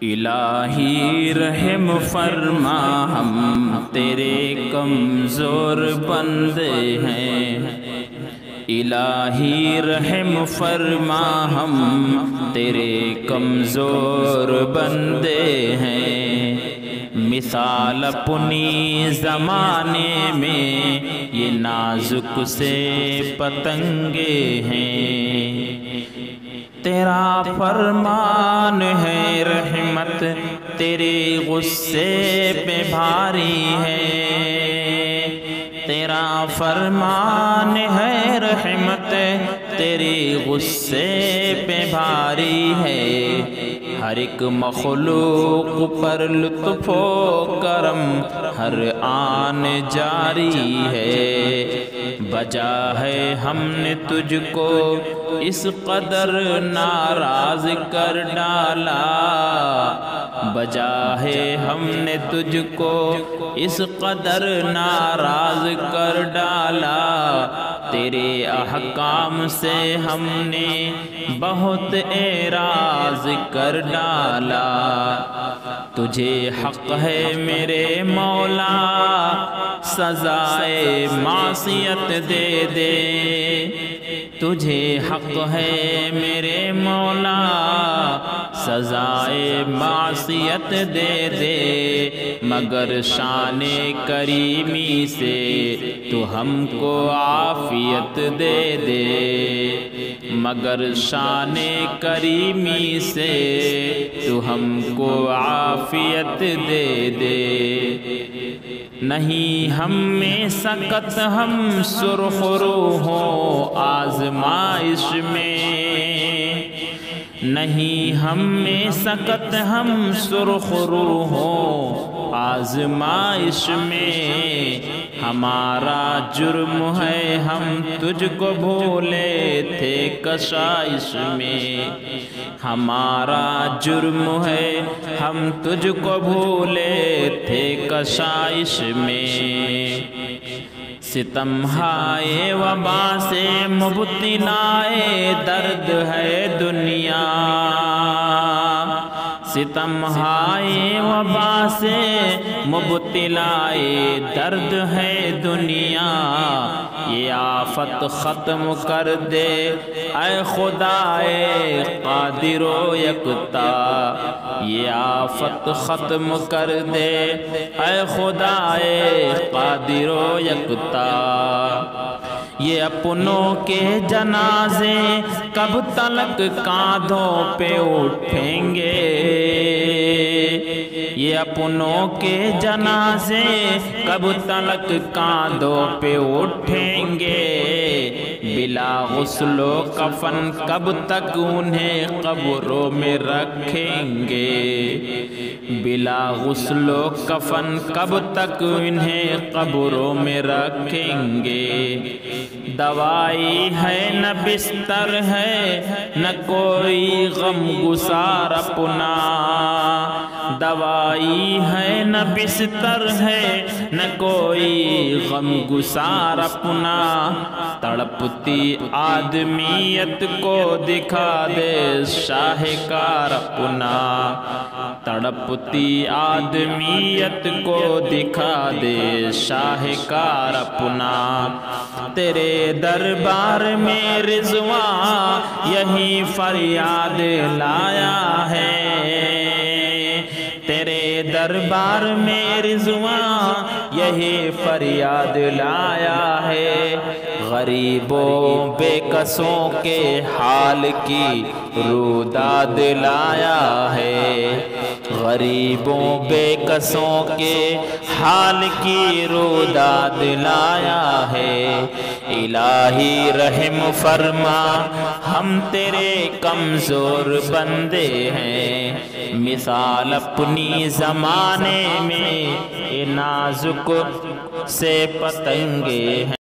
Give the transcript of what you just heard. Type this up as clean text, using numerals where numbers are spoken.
الہی رحم فرما، ہم تیرے کمزور بندے ہیں۔ الہی رحم فرما، ہم تیرے کمزور بندے ہیں۔ مثال اپنی زمانے میں یہ نازک سے پتنگے ہیں۔ تیرا فرمان ہے رحمت، تیرے غصے پہ بھاری ہے۔ تیرا فرمان ہے رحمت، تیرے غصے پہ بھاری ہے۔ ہر ایک مخلوق پر لطف و کرم ہر آن جاری ہے۔ بجا ہے ہم نے تجھ کو اس قدر ناراض کر ڈالا، بجا ہے ہم نے تجھ کو اس قدر ناراض کر ڈالا۔ تیرے احکام سے ہم نے بہت اعراض کر ڈالا۔ تجھے حق ہے میرے مولا، سزائے معصیت دے دے۔ تجھے حق ہے میرے مولا، سزائے معصیت دے دے۔ مگر شان کریمی سے تو ہم کو عافیت دے دے، مگر شان کریمی سے تو ہم کو عافیت دے دے۔ نہیں ہم میں سکت، ہم سرخ رو ہوں آزمائش میں۔ نہیں ہم میں سکت، ہم سرخ رو ہوں آزمائش میں۔ ہمارا جرم ہے ہم تجھ کو بھولے تھے کشائش میں۔ ہمارا جرم ہے ہم تجھ کو بھولے تھے کشائش میں۔ ستم ہائے وبا سے مبتلائے درد ہے دنیا، ستم ہائے وبا سے مبتلائے درد ہے دنیا۔ یہ آفت ختم کر دے اے خدائے قادر و یکتا، یہ آفت ختم کر دے اے خدائے قادر و یکتا۔ یہ اپنوں کے جنازے کب تلک کاندھوں پہ اٹھیں گے؟ یہ اپنوں کے جنازے کب تلک کاندھوں پہ اٹھیں گے؟ بلا غسل و کفن کب تک انہیں قبروں میں رکھیں گے؟ بلا غسل و کفن کب تک انہیں قبروں میں رکھیں گے؟ دوائی ہے نہ بستر ہے نہ کوئی غم گسار اپنا، دوائی ہے نہ بستر ہے نہ کوئی غم گسار اپنا۔ تڑپتی آدمیت کو دکھا دے شاہکار اپنا، تڑپتی آدمیت کو دکھا دے شاہکار اپنا۔ تیرے دربار میں رضواں یہی فریاد لایا ہے، تیرے دربار میں رضواں یہی فریاد لایا ہے۔ غریبوں بے کسوں کے حال کی روداد لایا ہے، غریبوں بے کسوں کے حال کی روداد لایا ہے۔ الہی رحم فرما، ہم تیرے کمزور بندے ہیں۔ مثال اپنی زمانے میں یہ نازک سے پتنگے ہیں۔